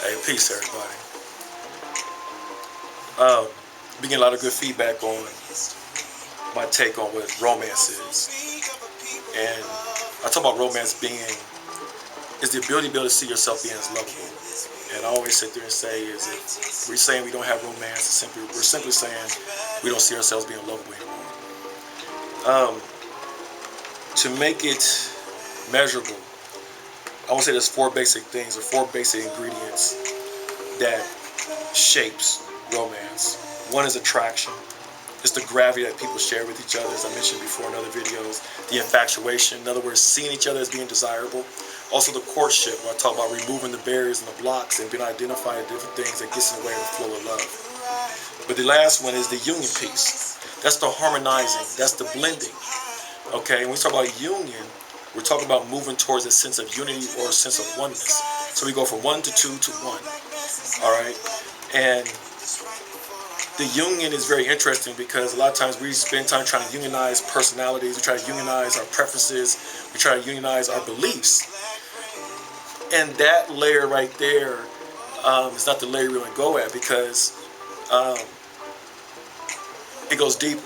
Hey, peace, everybody. Um, been getting a lot of good feedback on my take on what romance is, and I talk about romance being is the ability to be able to see yourself being as lovable. And I always sit there and say is if we're saying we don't have romance, we're simply saying we don't see ourselves being lovable anymore. To make it measurable, I want to say there's four basic things or four basic ingredients that shapes romance. One is attraction. It's the gravity that people share with each other, as I mentioned before in other videos. The infatuation, in other words, seeing each other as being desirable. Also the courtship, where I talk about removing the barriers and the blocks and being identified different things that gets in the way of the flow of love. But the last one is the union piece. That's the harmonizing, that's the blending. Okay, when we talk about union, we're talking about moving towards a sense of unity or a sense of oneness. So we go from 1 to 2 to 1. All right, and the union is very interesting because a lot of times we spend time trying to unionize personalities, we try to unionize our preferences, we try to unionize our beliefs. And that layer right there is not the layer we want to go at because um, it goes deeper.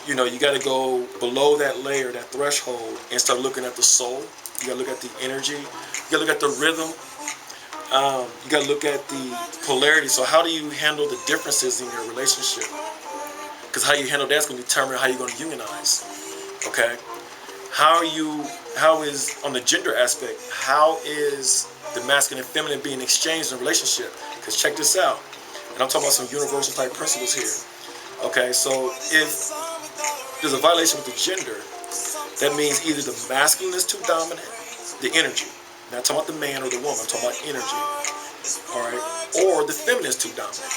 You know, you got to go below that layer, that threshold, and start looking at the soul. You got to look at the energy. You got to look at the rhythm. You got to look at the polarity. So how do you handle the differences in your relationship? Because how you handle that's going to determine how you're going to unionize. Okay? How is, on the gender aspect, how is the masculine and feminine being exchanged in a relationship? Because check this out. And I'm talking about some universal type principles here. Okay, so if there's a violation with the gender, that means either the masculine is too dominant, the energy. Not talking about the man or the woman, I'm talking about energy. All right, or the feminine is too dominant.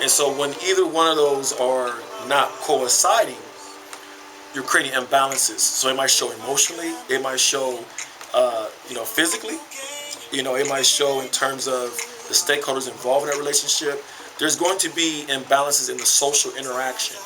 And so when either one of those are not coinciding, you're creating imbalances. So it might show emotionally, it might show, physically, it might show in terms of the stakeholders involved in that relationship. There's going to be imbalances in the social interaction,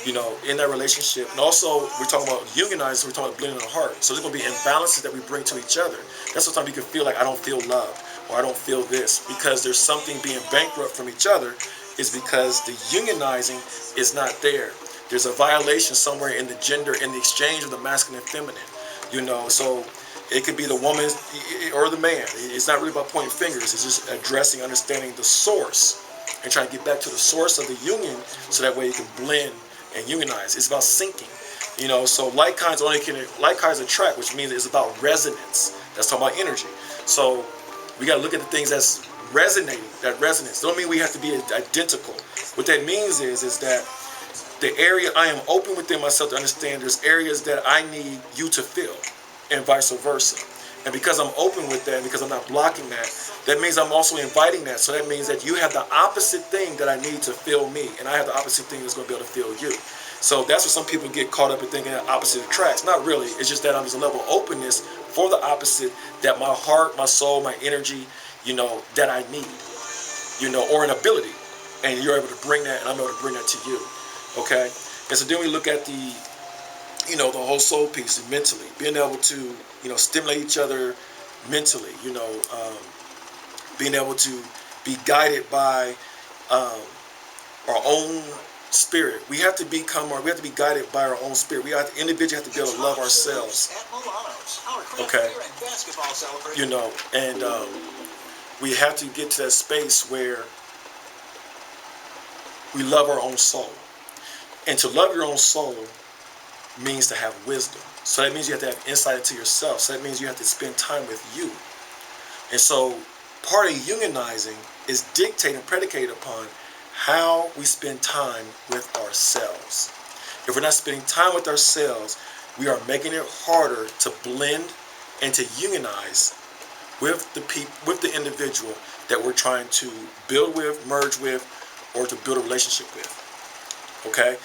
in that relationship. And also, we're talking about unionizing, we're talking about blending the heart. So there's going to be imbalances that we bring to each other. That's sometimes you can feel like I don't feel loved or I don't feel this because there's something being bankrupt from each other is because the unionizing is not there. There's a violation somewhere in the gender, in the exchange of the masculine and feminine, so it could be the woman or the man. It's not really about pointing fingers. It's just addressing, understanding the source and trying to get back to the source of the union so that way you can blend and unionize. It's about syncing, so like kinds attract, which means it's about resonance. That's talking about energy. So we got to look at the things that's resonating, that resonance. Don't mean we have to be identical. What that means is that the area I am open within myself to understand there's areas that I need you to fill and vice versa. And because I'm open with that and because I'm not blocking that, that means I'm also inviting that. So that means that you have the opposite thing that I need to fill me, and I have the opposite thing that's going to be able to fill you. So that's what some people get caught up in thinking that opposite attracts. Not really. It's just that there's a level of openness for the opposite that my heart, my soul, my energy, that I need, or an ability. And you're able to bring that, and I'm able to bring that to you. Okay? And so then we look at the whole soul piece mentally, being able to, stimulate each other mentally, being able to be guided by our own spirit. We have to be guided by our own spirit. Individually have to be able to love ourselves. Okay. And we have to get to that space where we love our own soul. And to love your own soul means to have wisdom. So that means you have to have insight into yourself. So that means you have to spend time with you. And so part of unionizing is dictated and predicated upon how we spend time with ourselves. If we're not spending time with ourselves, we are making it harder to blend and to unionize with the individual that we're trying to build with, merge with, or to build a relationship with. Okay?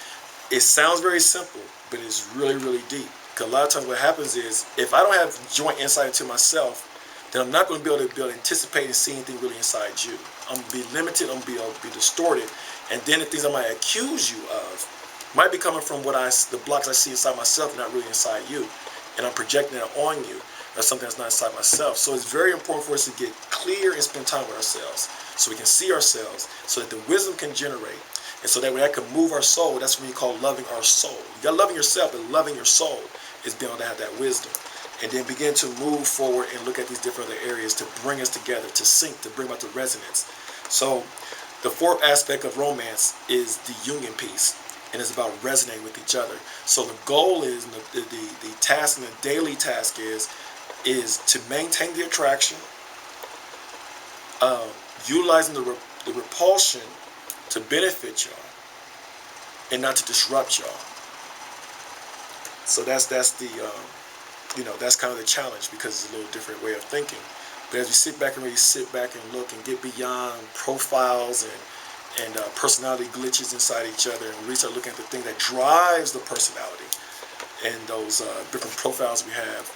It sounds very simple, but it's really, really deep. Because a lot of times what happens is, if I don't have joint insight into myself, then I'm not going to be able to anticipate and see anything really inside you. I'm going to be limited, I'm going to be distorted, and then the things I might accuse you of might be coming from the blocks I see inside myself, not really inside you. And I'm projecting that on you. That's something that's not inside myself. So it's very important for us to get clear and spend time with ourselves so we can see ourselves, so that the wisdom can generate. And so that way that can move our soul. That's what you call loving our soul. You got loving yourself, but loving your soul is being able to have that wisdom. And then begin to move forward and look at these different other areas to bring us together, to sync, to bring about the resonance. So the fourth aspect of romance is the union piece. And it's about resonating with each other. So the goal is, the task and the daily task is to maintain the attraction, utilizing the repulsion to benefit y'all and not to disrupt y'all. So that's the that's kind of the challenge, because it's a little different way of thinking. But as we sit back and really sit back and look and get beyond profiles and personality glitches inside each other, and we start looking at the thing that drives the personality and those different profiles we have,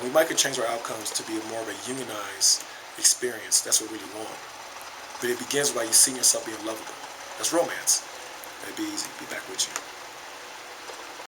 we might could change our outcomes to be more of a unionized experience. That's what we really want. But it begins by you seeing yourself being lovable. That's romance. It'd be easy. Be back with you.